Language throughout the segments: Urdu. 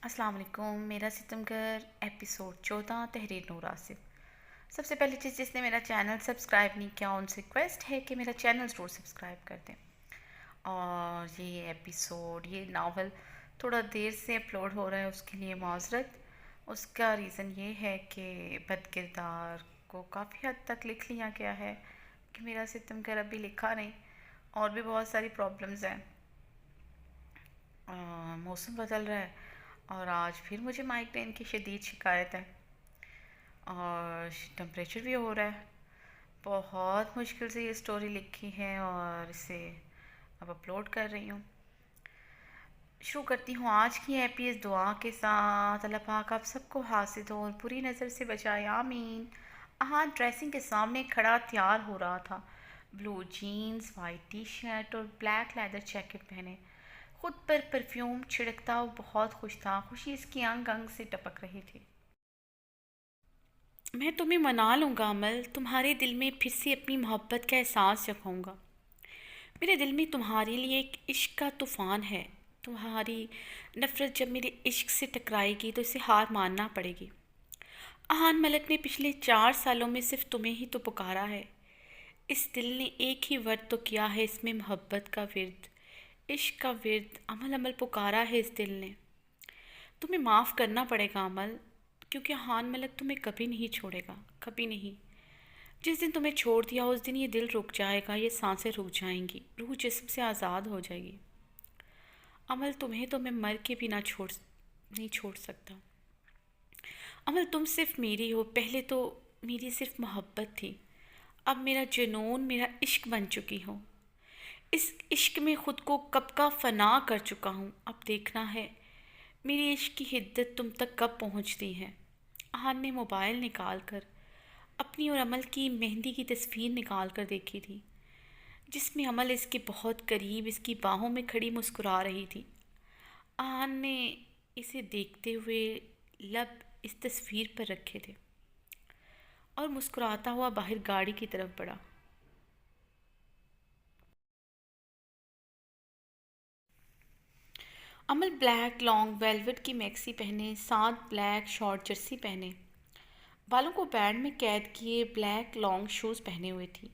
السلام علیکم، میرا ستمگر ایپیسوڈ 14 تحریر نور آصف۔ سب سے پہلی چیز، جس نے میرا چینل سبسکرائب نہیں کیا ان سے ریکویسٹ ہے کہ میرا چینل ضرور سبسکرائب کر دیں۔ اور یہ ایپیسوڈ، یہ ناول تھوڑا دیر سے اپلوڈ ہو رہا ہے، اس کے لیے معذرت۔ اس کا ریزن یہ ہے کہ بد کردار کو کافی حد تک لکھ لیا گیا ہے کہ میرا ستمگر ابھی لکھا نہیں، اور بھی بہت ساری پرابلمز ہیں۔ موسم بدل رہا ہے اور آج پھر مجھے مائگرین کی شدید شکایت ہے، اور ٹمپریچر بھی ہو رہا ہے۔ بہت مشکل سے یہ سٹوری لکھی ہے اور اسے اب اپلوڈ کر رہی ہوں۔ شروع کرتی ہوں آج کی ایپی اس دعا کے ساتھ: اللہ پاک آپ سب کو حاسد ہو اور بری نظر سے بچائے، آمین۔ احان ڈریسنگ کے سامنے کھڑا تیار ہو رہا تھا، بلو جینز، وائٹ ٹی شرٹ اور بلیک لیدر جیکٹ پہنے، خود پر پرفیوم چھڑکتا وہ بہت خوش تھا۔ خوشی اس کی انگ انگ سے ٹپک رہی تھی۔ میں تمہیں منا لوں گا امل، تمہارے دل میں پھر سے اپنی محبت کا احساس جگاؤں گا۔ میرے دل میں تمہارے لیے ایک عشق کا طوفان ہے۔ تمہاری نفرت جب میرے عشق سے ٹکرائے گی تو اسے ہار ماننا پڑے گی۔ احان ملک نے پچھلے 4 سالوں میں صرف تمہیں ہی تو پکارا ہے۔ اس دل نے ایک ہی ورد تو کیا ہے، اس میں محبت کا ورد، عشق کا ورد، عمل عمل پکارا ہے اس دل نے۔ تمہیں معاف کرنا پڑے گا عمل، کیونکہ احان ملک تمہیں کبھی نہیں چھوڑے گا، کبھی نہیں۔ جس دن تمہیں چھوڑ دیا اس دن یہ دل رک جائے گا، یہ سانسیں رک جائیں گی، روح جسم سے آزاد ہو جائے گی۔ عمل تمہیں تو میں مر کے بھی نہیں چھوڑ سکتا۔ عمل تم صرف میری ہو، پہلے تو میری صرف محبت تھی، اب میرا جنون، میرا عشق بن چکی ہو۔ اس عشق میں خود کو کب کا فنا کر چکا ہوں، اب دیکھنا ہے میری عشق کی حدت تم تک کب پہنچتی ہے۔ احان نے موبائل نکال کر اپنی اور عمل کی مہندی کی تصویر نکال کر دیکھی تھی، جس میں عمل اس کے بہت قریب اس کی باہوں میں کھڑی مسکرا رہی تھی۔ احان نے اسے دیکھتے ہوئے لب اس تصویر پر رکھے تھے اور مسکراتا ہوا باہر گاڑی کی طرف بڑھا۔ عمل بلیک لانگ ویلوٹ کی میکسی پہنے، ساتھ بلیک شارٹ جرسی پہنے، بالوں کو بینڈ میں قید کیے، بلیک لانگ شوز پہنے ہوئے تھی۔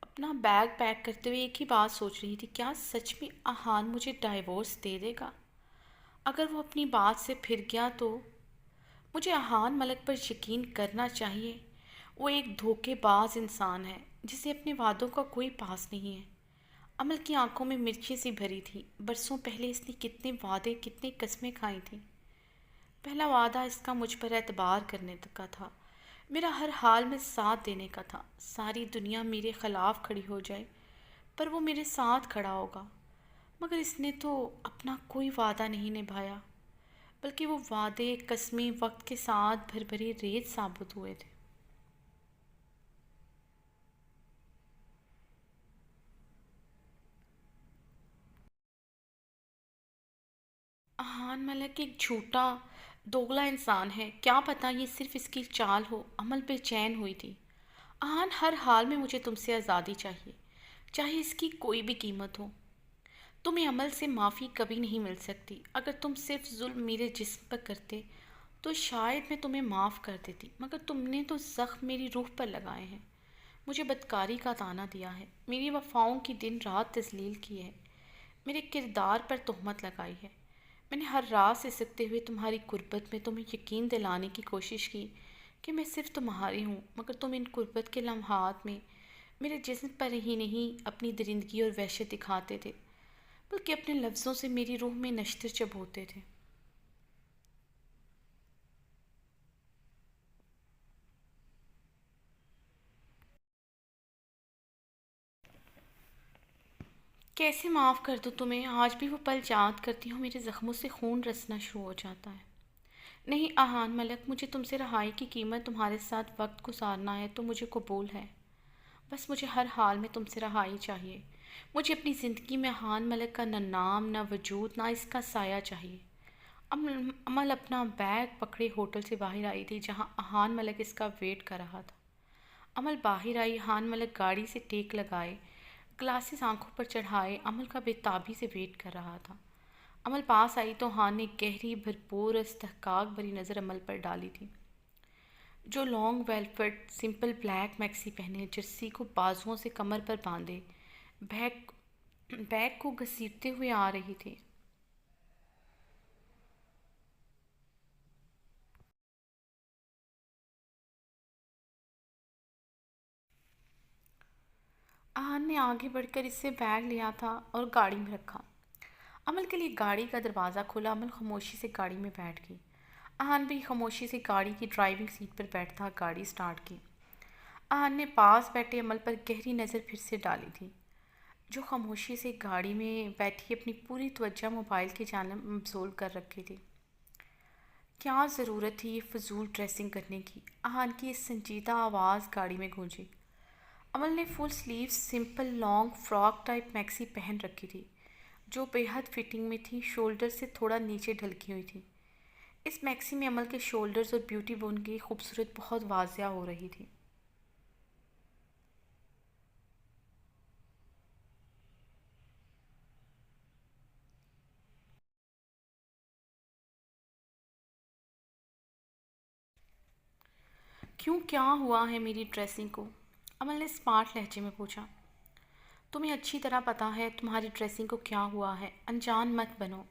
اپنا بیگ پیک کرتے ہوئے ایک ہی بات سوچ رہی تھی: کیا سچ میں احان مجھے ڈائیورس دے دے گا؟ اگر وہ اپنی بات سے پھر گیا تو مجھے احان ملک پر یقین کرنا چاہیے۔ وہ ایک دھوکے باز انسان ہے جسے اپنے وعدوں کا کوئی پاس نہیں ہے۔ عمل کی آنکھوں میں مرچیں سی بھری تھی۔ برسوں پہلے اس نے کتنے وعدے، کتنی قسمیں کھائی تھیں۔ پہلا وعدہ اس کا مجھ پر اعتبار کرنے کا تھا، میرا ہر حال میں ساتھ دینے کا تھا، ساری دنیا میرے خلاف کھڑی ہو جائے پر وہ میرے ساتھ کھڑا ہوگا۔ مگر اس نے تو اپنا کوئی وعدہ نہیں نبھایا، بلکہ وہ وعدے، قسمیں وقت کے ساتھ بھربھری ریت ثابت ہوئے تھے۔ احان ملک ایک جھوٹا، دوگلا انسان ہے، کیا پتہ یہ صرف اس کی چال ہو۔ عمل بے چین ہوئی تھی۔ احان، ہر حال میں مجھے تم سے آزادی چاہیے، چاہے اس کی کوئی بھی قیمت ہو۔ تمہیں عمل سے معافی کبھی نہیں مل سکتی۔ اگر تم صرف ظلم میرے جسم پر کرتے تو شاید میں تمہیں معاف کر دیتی، مگر تم نے تو زخم میری روح پر لگائے ہیں، مجھے بدکاری کا طعنہ دیا ہے، میری وفاؤں کی دن رات تذلیل کی ہے، میرے کردار پر تہمت لگائی ہے۔ میں نے ہر راز سے سکتے ہوئے تمہاری قربت میں تمہیں یقین دلانے کی کوشش کی کہ میں صرف تمہاری ہوں، مگر تم ان قربت کے لمحات میں میرے جسم پر ہی نہیں اپنی درندگی اور وحشت دکھاتے تھے، بلکہ اپنے لفظوں سے میری روح میں نشتر چبھوتے تھے۔ کیسے معاف کر دوں تمہیں؟ آج بھی وہ پل یاد کرتی ہوں، میرے زخموں سے خون رسنا شروع ہو جاتا ہے۔ نہیں احان ملک، مجھے تم سے رہائی کی قیمت تمہارے ساتھ وقت گزارنا ہے تو مجھے قبول ہے۔ بس مجھے ہر حال میں تم سے رہائی چاہیے۔ مجھے اپنی زندگی میں احان ملک کا نہ نام، نہ وجود، نہ اس کا سایہ چاہیے۔ عمل اپنا بیگ پکڑے ہوٹل سے باہر آئی تھی جہاں احان ملک اس کا ویٹ کر رہا تھا۔ عمل باہر آئی، احان ملک گاڑی سے ٹیک لگائے، گلاسز آنکھوں پر چڑھائے، عمل کا بے تابی سے ویٹ کر رہا تھا۔ عمل پاس آئی تو ہان نے گہری بھرپور استحقاق بھری نظر عمل پر ڈالی تھی، جو لانگ ویلفٹ سمپل بلیک میکسی پہنے، جرسی کو بازوؤں سے کمر پر باندھے بیگ بیگ کو گھسیٹتے ہوئے آ رہی تھی۔ آہان نے آگے بڑھ کر اس سے بیگ لیا تھا اور گاڑی میں رکھا۔ عمل کے لیے گاڑی کا دروازہ کھلا، عمل خاموشی سے گاڑی میں بیٹھ گئی۔ آہان بھی خاموشی سے گاڑی کی ڈرائیونگ سیٹ پر بیٹھا، گاڑی سٹارٹ کی۔ آہان نے پاس بیٹھے عمل پر گہری نظر پھر سے ڈالی تھی، جو خاموشی سے گاڑی میں بیٹھی اپنی پوری توجہ موبائل کی جانب مبذول کر رکھی تھی۔ کیا ضرورت تھی یہ فضول ڈریسنگ کرنے کی؟ آہان کی اس سنجیدہ آواز گاڑی میں گونجی۔ عمل نے full sleeve simple long frock type maxi پہن رکھی تھی، جو بے حد فٹنگ میں تھی، شولڈر سے تھوڑا نیچے ڈھلکی ہوئی تھی۔ اس میکسی میں عمل کے شولڈرز اور بیوٹی بون کی خوبصورت بہت واضح ہو رہی تھی۔ کیوں، کیا ہوا ہے میری ڈریسنگ کو؟ عمل نے اسمارٹ لہجے میں پوچھا۔ تمہیں اچھی طرح پتہ ہے تمہاری ڈریسنگ کو کیا ہوا ہے، انجان مت بنو۔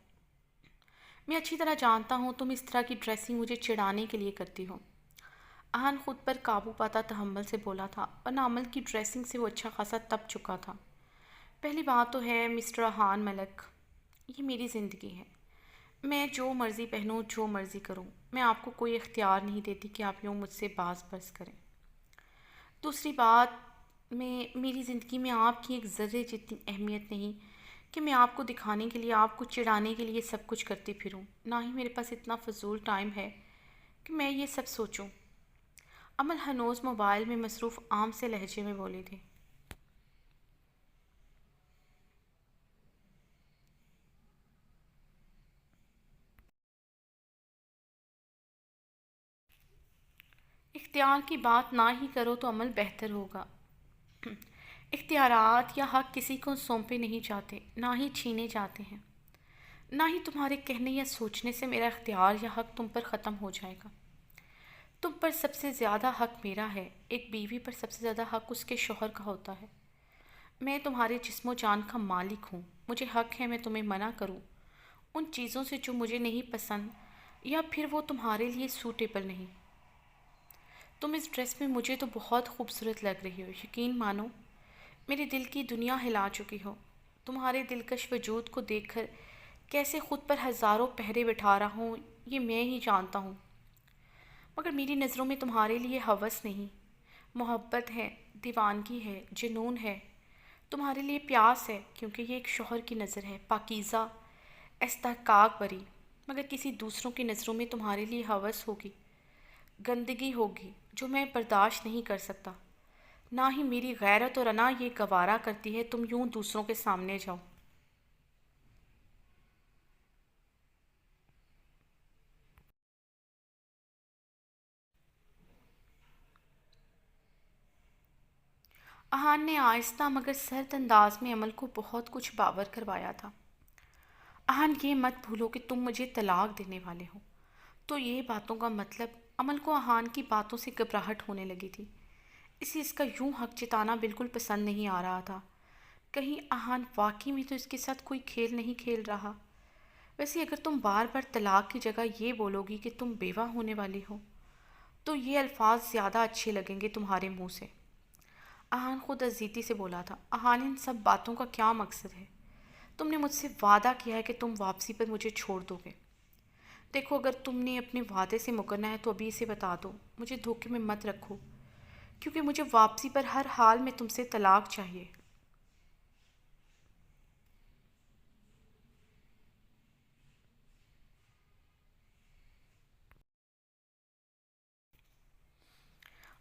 میں اچھی طرح جانتا ہوں تم اس طرح کی ڈریسنگ مجھے چڑھانے کے لیے کرتی ہو۔ اہان خود پر قابو پاتا تحمل سے بولا تھا، ورنہ عمل کی ڈریسنگ سے وہ اچھا خاصا تپ چکا تھا۔ پہلی بات تو ہے مسٹر اہان ملک، یہ میری زندگی ہے، میں جو مرضی پہنوں، جو مرضی کروں، میں آپ کو کوئی اختیار نہیں دیتی کہ آپ یوں مجھ سے باز پرس کریں۔ دوسری بات، میری زندگی میں آپ کی ایک ذرے جتنی اہمیت نہیں کہ میں آپ کو دکھانے کے لیے، آپ کو چڑھانے کے لیے سب کچھ کرتی پھروں، نہ ہی میرے پاس اتنا فضول ٹائم ہے کہ میں یہ سب سوچوں۔ عمل ہنوز موبائل میں مصروف عام سے لہجے میں بولی تھی۔ اختیار کی بات نہ ہی کرو تو عمل بہتر ہوگا۔ اختیارات یا حق کسی کو سونپے نہیں جاتے، نہ ہی چھینے جاتے ہیں، نہ ہی تمہارے کہنے یا سوچنے سے میرا اختیار یا حق تم پر ختم ہو جائے گا۔ تم پر سب سے زیادہ حق میرا ہے، ایک بیوی پر سب سے زیادہ حق اس کے شوہر کا ہوتا ہے۔ میں تمہارے جسم و جان کا مالک ہوں، مجھے حق ہے میں تمہیں منع کروں ان چیزوں سے جو مجھے نہیں پسند یا پھر وہ تمہارے لیے سوٹیبل نہیں۔ تم اس ڈریس میں مجھے تو بہت خوبصورت لگ رہی ہو، یقین مانو میرے دل کی دنیا ہلا چکی ہو۔ تمہارے دلکش وجود کو دیکھ کر کیسے خود پر ہزاروں پہرے بٹھا رہا ہوں یہ میں ہی جانتا ہوں، مگر میری نظروں میں تمہارے لیے ہوس نہیں، محبت ہے، دیوانگی ہے، جنون ہے، تمہارے لیے پیاس ہے، کیونکہ یہ ایک شوہر کی نظر ہے، پاکیزہ، استحقاق بری، مگر کسی دوسروں کی نظروں میں تمہارے لیے ہوس ہوگی، گندگی ہوگی جو میں برداشت نہیں کر سکتا، نہ ہی میری غیرت اور انا یہ گوارا کرتی ہے تم یوں دوسروں کے سامنے جاؤ۔ اہان نے آہستہ مگر سرد انداز میں عمل کو بہت کچھ باور کروایا تھا۔ اہان یہ مت بھولو کہ تم مجھے طلاق دینے والے ہو، تو یہ باتوں کا مطلب؟ عمل کو اہان کی باتوں سے گھبراہٹ ہونے لگی تھی، اسے اس کا یوں حق جتانا بالکل پسند نہیں آ رہا تھا۔ کہیں اہان واقعی میں تو اس کے ساتھ کوئی کھیل نہیں کھیل رہا؟ ویسے اگر تم بار بار طلاق کی جگہ یہ بولو گی کہ تم بیوہ ہونے والی ہو، تو یہ الفاظ زیادہ اچھے لگیں گے تمہارے منہ سے۔ اہان خود ازیتی سے بولا تھا، اہان ان سب باتوں کا کیا مقصد ہے؟ تم نے مجھ سے وعدہ کیا ہے کہ تم واپسی پر مجھے چھوڑ دو گے۔ دیکھو اگر تم نے اپنے وعدے سے مکرنا ہے تو ابھی اسے بتا دو، مجھے دھوکے میں مت رکھو، کیونکہ مجھے واپسی پر ہر حال میں تم سے طلاق چاہیے۔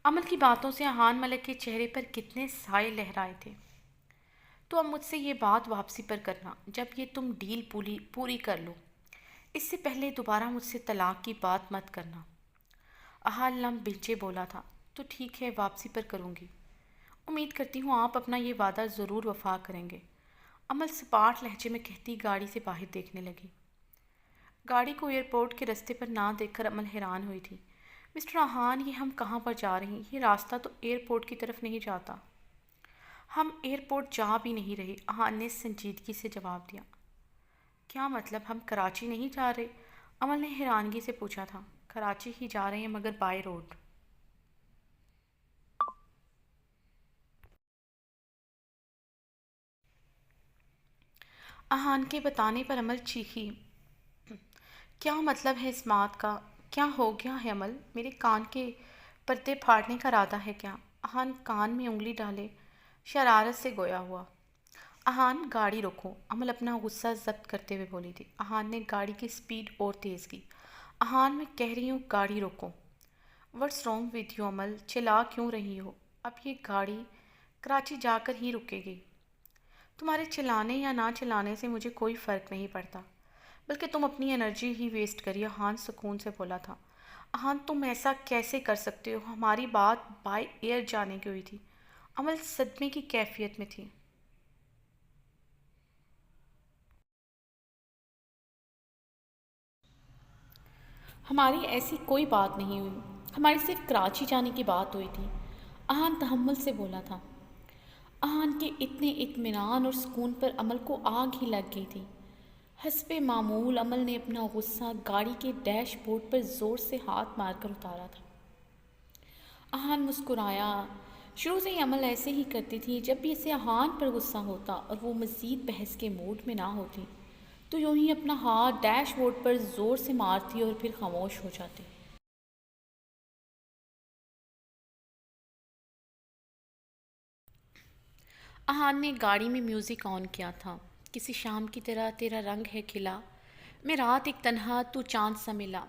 عمل کی باتوں سے اہان ملک کے چہرے پر کتنے سائے لہرائے تھے۔ تو اب مجھ سے یہ بات واپسی پر کرنا، جب یہ تم ڈیل پوری کر لو، اس سے پہلے دوبارہ مجھ سے طلاق کی بات مت کرنا۔ اہان لم بلچے بولا تھا، تو ٹھیک ہے واپسی پر کروں گی، امید کرتی ہوں آپ اپنا یہ وعدہ ضرور وفا کریں گے، عمل سپاٹ لہجے میں کہتی گاڑی سے باہر دیکھنے لگی۔ گاڑی کو ایئرپورٹ کے راستے پر نہ دیکھ کر امل حیران ہوئی تھی۔ مسٹر آہان، یہ ہم کہاں پر جا رہے ہیں؟ یہ راستہ تو ایئرپورٹ کی طرف نہیں جاتا۔ ہم ایئرپورٹ جا بھی نہیں رہے، آہان نے سنجیدگی سے جواب دیا۔ کیا مطلب ہم کراچی نہیں جا رہے؟ امل نے حیرانگی سے پوچھا تھا۔ کراچی ہی جا رہے ہیں مگر بائی روڈ۔ آہان کے بتانے پر امل چیخی۔ کیا مطلب ہے اس بات کا؟ کیا ہو گیا ہے امل؟ میرے کان کے پردے پھاڑنے کا ارادہ ہے کیا؟ آہان کان میں انگلی ڈالے شرارت سے گویا ہوا۔ آہان گاڑی روکو، امل اپنا غصہ ضبط کرتے ہوئے بولی تھی۔ آہان نے گاڑی کی سپیڈ اور تیز کی۔ آہان میں کہہ رہی ہوں گاڑی روکو۔ واٹس رانگ وتھ یو امل؟ چلا کیوں رہی ہو؟ اب یہ گاڑی کراچی جا کر ہی رکے گی۔ تمہارے چلانے یا نہ چلانے سے مجھے کوئی فرق نہیں پڑتا، بلکہ تم اپنی انرجی ہی ویسٹ کری۔ آہان سکون سے بولا تھا۔ آہان تم ایسا کیسے کر سکتے ہو؟ ہماری بات بائی ایئر جانے کی ہوئی تھی۔ امل صدمے کی کیفیت میں تھی۔ ہماری ایسی کوئی بات نہیں ہوئی، ہماری صرف کراچی جانے کی بات ہوئی تھی، آہان تحمل سے بولا تھا۔ آہان کے اتنے اطمینان اور سکون پر امل کو آگ ہی لگ گئی تھی۔ حسب معمول امل نے اپنا غصہ گاڑی کے ڈیش بورڈ پر زور سے ہاتھ مار کر اتارا تھا۔ آہان مسکرایا۔ شروع سے ہی عمل ایسے ہی کرتی تھی، جب بھی اسے آہان پر غصہ ہوتا اور وہ مزید بحث کے موڈ میں نہ ہوتی تو یوں ہی اپنا ہاتھ ڈیش بورڈ پر زور سے مارتی اور پھر خاموش ہو جاتی۔ آہان نے گاڑی میں میوزک آن کیا تھا۔ کسی شام کی طرح تیرا رنگ ہے کھلا، میں رات ایک تنہا تو چاند سا ملا،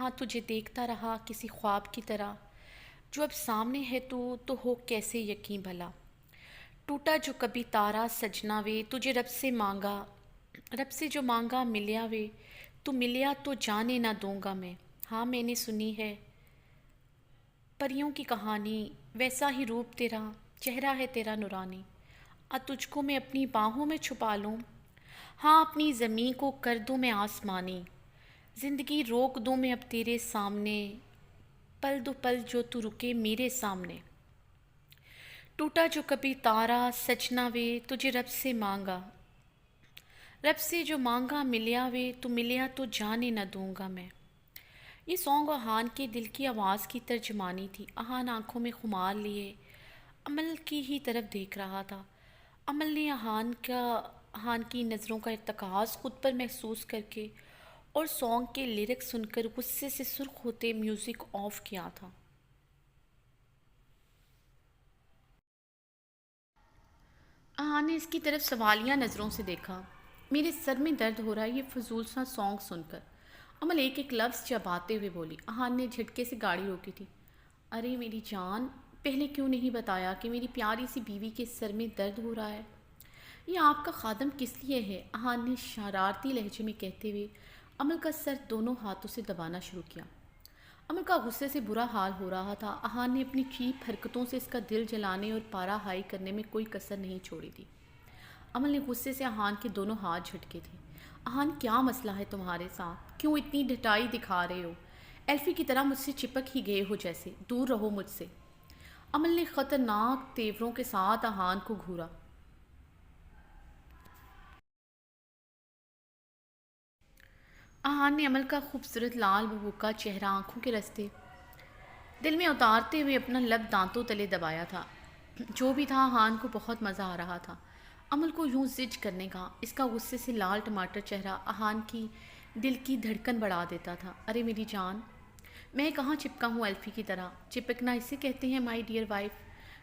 ہاں تجھے دیکھتا رہا کسی خواب کی طرح، جو اب سامنے ہے تو ہو کیسے یقین بھلا، ٹوٹا جو کبھی تارا سجنا وے، تجھے رب سے مانگا، رب سے جو مانگا ملیا وے، تو ملیا تو جانے نہ دوں گا میں، ہاں میں نے سنی ہے پریوں کی کہانی، ویسا ہی روپ تیرا، چہرہ ہے تیرا نورانی، تجھ کو میں اپنی باہوں میں چھپا لوں، ہاں اپنی زمین کو کر دوں میں آسمانی، زندگی روک دوں میں اب تیرے سامنے، پل دو پل جو تو رکے میرے سامنے، ٹوٹا جو کبھی تارا سجنا وے، تجھے رب سے مانگا، رب سے جو مانگا ملیا وے، تو ملیا تو جانے نہ دوں گا میں۔ یہ سانگ آہان کے دل کی آواز کی ترجمانی تھی۔ آہان آنکھوں میں خمار لیے امل کی ہی طرف دیکھ رہا تھا۔ امل نے آہان کی نظروں کا ارتکاز خود پر محسوس کر کے اور سانگ کے لیرک سن کر غصے سے سرخ ہوتے میوزک آف کیا تھا۔ آہان نے اس کی طرف سوالیہ نظروں سے دیکھا۔ میرے سر میں درد ہو رہا ہے یہ فضول سا سانگ سن کر، امل ایک ایک لفظ چباتے ہوئے بولی۔ آہان نے جھٹکے سے گاڑی روکی تھی۔ ارے میری جان، پہلے کیوں نہیں بتایا کہ میری پیاری سی بیوی کے سر میں درد ہو رہا ہے؟ یہ آپ کا خادم کس لیے ہے؟ آہان نے شرارتی لہجے میں کہتے ہوئے امل کا سر دونوں ہاتھوں سے دبانا شروع کیا۔ امل کا غصے سے برا حال ہو رہا تھا۔ آہان نے اپنی چیپ حرکتوں سے اس کا دل جلانے اور پارا ہائی کرنے میں کوئی کسر نہیں چھوڑی تھی۔ امل نے غصے سے آہان کے دونوں ہاتھ جھٹکے تھے۔ آہان کیا مسئلہ ہے تمہارے ساتھ؟ کیوں اتنی ڈھٹائی دکھا رہے ہو؟ ایلفی کی طرح مجھ سے چپک ہی گئے ہو جیسے، دور رہو مجھ سے۔ امل نے خطرناک تیوروں کے ساتھ آہان کو گھورا۔ آہان نے عمل کا خوبصورت لال بھوکا چہرہ آنکھوں کے رستے دل میں اتارتے ہوئے اپنا لب دانتوں تلے دبایا تھا۔ جو بھی تھا آہان کو بہت مزہ آ رہا تھا عمل کو یوں زج کرنے کا۔ اس کا غصے سے لال ٹماٹر چہرہ آہان کی دل کی دھڑکن بڑھا دیتا تھا۔ ارے میری جان، میں کہاں چپکا ہوں ایلفی کی طرح؟ چپکنا اسے کہتے ہیں مائی ڈیئر وائف۔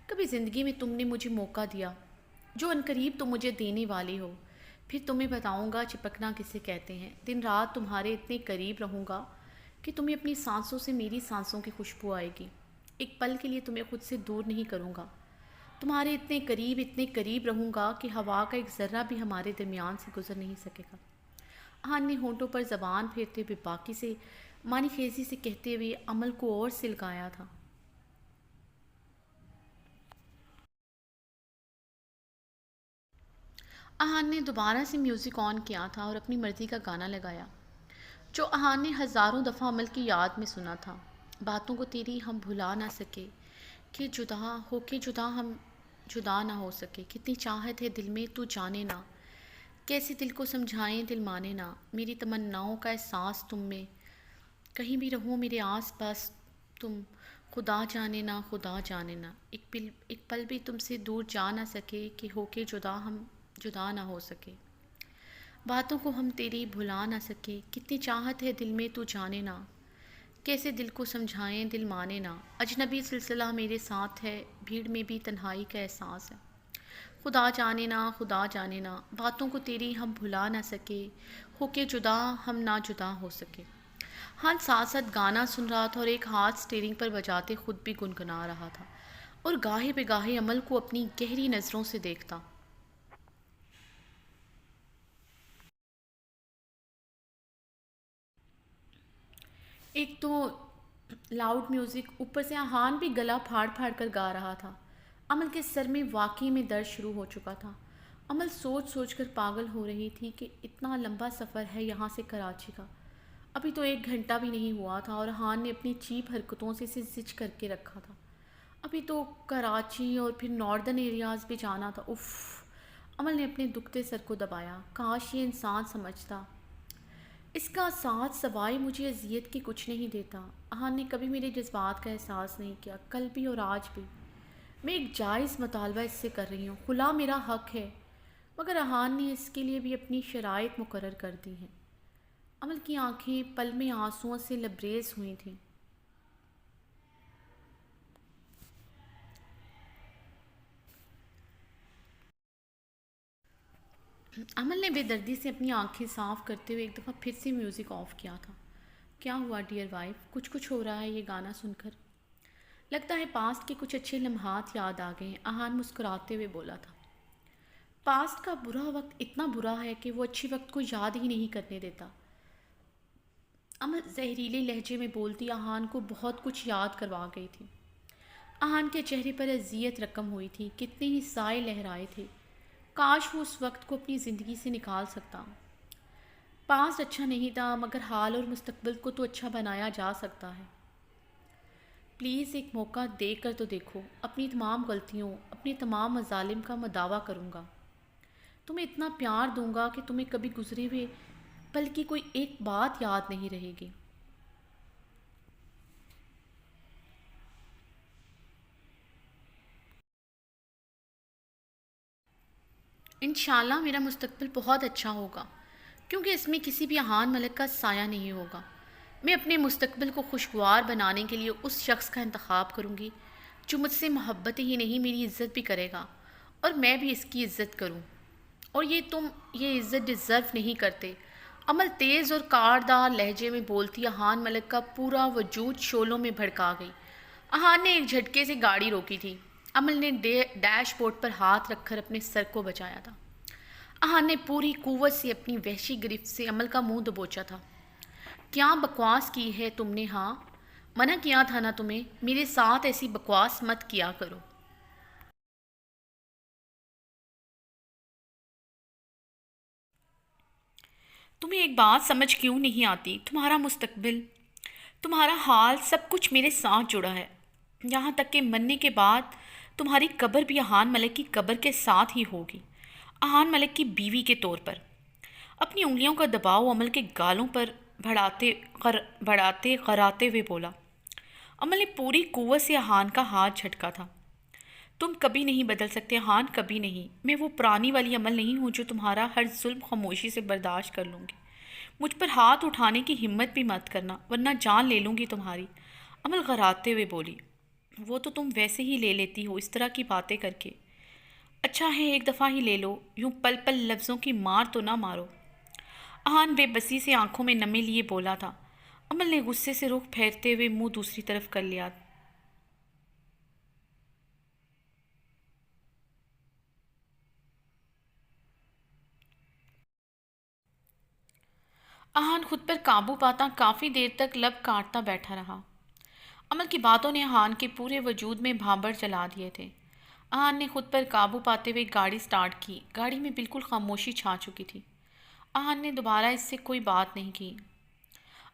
کبھی زندگی میں تم نے مجھے موقع دیا جو عنقریب تم مجھے دینے والی ہو، پھر تمہیں بتاؤں گا چپکنا کسے کہتے ہیں۔ دن رات تمہارے اتنے قریب رہوں گا کہ تمہیں اپنی سانسوں سے میری سانسوں کی خوشبو آئے گی۔ ایک پل کے لیے تمہیں خود سے دور نہیں کروں گا، تمہارے اتنے قریب رہوں گا کہ ہوا کا ایک ذرہ بھی ہمارے درمیان سے گزر نہیں سکے گا۔ آہان نے ہونٹوں پر زبان پھیرتے ہوئے باقی سے معنی خیزی سے کہتے ہوئے عمل کو اور سلگایا تھا۔ آہان نے دوبارہ سے میوزک آن کیا تھا اور اپنی مرضی کا گانا لگایا۔ جو اہان نے ہزاروں دفعہ عمل کی یاد میں سنا تھا۔ باتوں کو تیری ہم بھلا نہ سکے، کہ جدا ہم جدا نہ ہو سکے۔ کتنی چاہت ہے دل میں تو جانے نہ، کیسے دل کو سمجھائیں دل مانے نہ۔ میری تمناؤں کا احساس تم میں، کہیں بھی رہو میرے آس پاس تم، خدا جانے نہ خدا جانے نہ۔ ایک پل بھی تم سے دور جا نہ سکے، کہ ہو کے جدا ہم جدا نہ ہو سکے۔ باتوں کو ہم تیری بھلا نہ سکے، کتنی چاہت ہے دل میں تو جانے نہ، کیسے دل کو سمجھائیں دل مانے نہ۔ اجنبی سلسلہ میرے ساتھ ہے، بھیڑ میں بھی تنہائی کا احساس ہے۔ خدا جانے نہ خدا جانے نہ، باتوں کو تیری ہم بھلا نہ سکے، ہو کے جدا ہم نہ جدا ہو سکے۔ ہاں ساتھ ساتھ گانا سن رہا تھا اور ایک ہاتھ سٹیئرنگ پر بجاتے خود بھی گنگنا رہا تھا، اور گاہے بے گاہے عمل کو اپنی گہری نظروں سے دیکھتا۔ ایک تو لاؤڈ میوزک، اوپر سے اہان بھی گلا پھاڑ پھاڑ کر گا رہا تھا۔ عمل کے سر میں واقعی میں درد شروع ہو چکا تھا۔ عمل سوچ سوچ کر پاگل ہو رہی تھی کہ اتنا لمبا سفر ہے یہاں سے کراچی کا، ابھی تو 1 گھنٹہ بھی نہیں ہوا تھا، اور اہان نے اپنی چیپ حرکتوں سے اسے زج کر کے رکھا تھا۔ ابھی تو کراچی اور پھر ناردرن ایریاز بھی جانا تھا۔ اف! عمل نے اپنے دکھتے سر کو دبایا۔ کاش یہ انسان سمجھتا، اس کا ساتھ سوائے مجھے اذیت کے کچھ نہیں دیتا۔ اہان نے کبھی میرے جذبات کا احساس نہیں کیا، کل بھی اور آج بھی۔ میں ایک جائز مطالبہ اس سے کر رہی ہوں، خلا میرا حق ہے، مگر اہان نے اس کے لیے بھی اپنی شرائط مقرر کر دی ہیں۔ عمل کی آنکھیں پل میں آنسوؤں سے لبریز ہوئی تھیں۔ عمل نے بے دردی سے اپنی آنکھیں صاف کرتے ہوئے ایک دفعہ پھر سے میوزک آف کیا تھا۔ کیا ہوا ڈیئر وائف؟ کچھ ہو رہا ہے یہ گانا سن کر؟ لگتا ہے پاسٹ کے کچھ اچھے لمحات یاد آ گئے ہیں، اہان مسکراتے ہوئے بولا تھا۔ پاسٹ کا برا وقت اتنا برا ہے کہ وہ اچھی وقت کو یاد ہی نہیں کرنے دیتا۔ عمل زہریلے لہجے میں بولتی اہان کو بہت کچھ یاد کروا گئی تھی۔ اہان کے چہرے پر اذیت رقم ہوئی تھی، کتنے ہی سائے لہرائے تھے۔ کاش وہ اس وقت کو اپنی زندگی سے نکال سکتا۔ پاسٹ اچھا نہیں تھا، مگر حال اور مستقبل کو تو اچھا بنایا جا سکتا ہے۔ پلیز ایک موقع دے کر تو دیکھو۔ اپنی تمام غلطیوں، اپنے تمام مظالم کا مداوع کروں گا، تمہیں اتنا پیار دوں گا کہ تمہیں کبھی گزرے ہوئے پل کی کوئی ایک بات یاد نہیں رہے گی۔ انشاءاللہ میرا مستقبل بہت اچھا ہوگا، کیونکہ اس میں کسی بھی اہان ملک کا سایہ نہیں ہوگا۔ میں اپنے مستقبل کو خوشگوار بنانے کے لیے اس شخص کا انتخاب کروں گی جو مجھ سے محبت ہی نہیں میری عزت بھی کرے گا، اور میں بھی اس کی عزت کروں، اور تم یہ عزت ڈیزرو نہیں کرتے۔ عمل تیز اور کاردار لہجے میں بولتی اہان ملک کا پورا وجود شعلوں میں بھڑکا گئی۔ اہان نے ایک جھٹکے سے گاڑی روکی تھی۔ عمل نے ڈیش بورڈ پر ہاتھ رکھ کر اپنے سر کو بچایا تھا۔ اہان نے پوری قوت سے اپنی وحشی گرفت سے عمل کا منہ دبوچا تھا۔ کیا بکواس کی ہے تم نے؟ ہاں منع کیا تھا نا تمہیں، میرے ساتھ ایسی بکواس مت کیا کرو۔ تمہیں ایک بات سمجھ کیوں نہیں آتی؟ تمہارا مستقبل، تمہارا حال، سب کچھ میرے ساتھ جڑا ہے، یہاں تک کہ مرنے کے بعد تمہاری قبر بھی اہان ملک کی قبر کے ساتھ ہی ہوگی، اہان ملک کی بیوی کے طور پر۔ اپنی انگلیوں کا دباؤ عمل کے گالوں پر بڑھاتے غراتے ہوئے بولا۔ عمل نے پوری قوت سے اہان کا ہاتھ جھٹکا تھا۔ تم کبھی نہیں بدل سکتے اہان، کبھی نہیں۔ میں وہ پرانی والی عمل نہیں ہوں جو تمہارا ہر ظلم خاموشی سے برداشت کر لوں گی۔ مجھ پر ہاتھ اٹھانے کی ہمت بھی مت کرنا، ورنہ جان لے لوں گی تمہاری۔ عمل غراتے ہوئے بولی۔ وہ تو تم ویسے ہی لے لیتی ہو اس طرح کی باتیں کر کے۔ اچھا ہے ایک دفعہ ہی لے لو، یوں پل پل لفظوں کی مار تو نہ مارو۔ اہان بے بسی سے آنکھوں میں نمی لیے بولا تھا۔ عمل نے غصے سے رخ پھیرتے ہوئے منہ دوسری طرف کر لیا۔ اہان خود پر قابو پاتا کافی دیر تک لب کاٹتا بیٹھا رہا۔ عمل کی باتوں نے اہان کے پورے وجود میں بھانبڑ چلا دیے تھے۔ اہان نے خود پر قابو پاتے ہوئے گاڑی سٹارٹ کی۔ گاڑی میں بالکل خاموشی چھا چکی تھی۔ اہان نے دوبارہ اس سے کوئی بات نہیں کی۔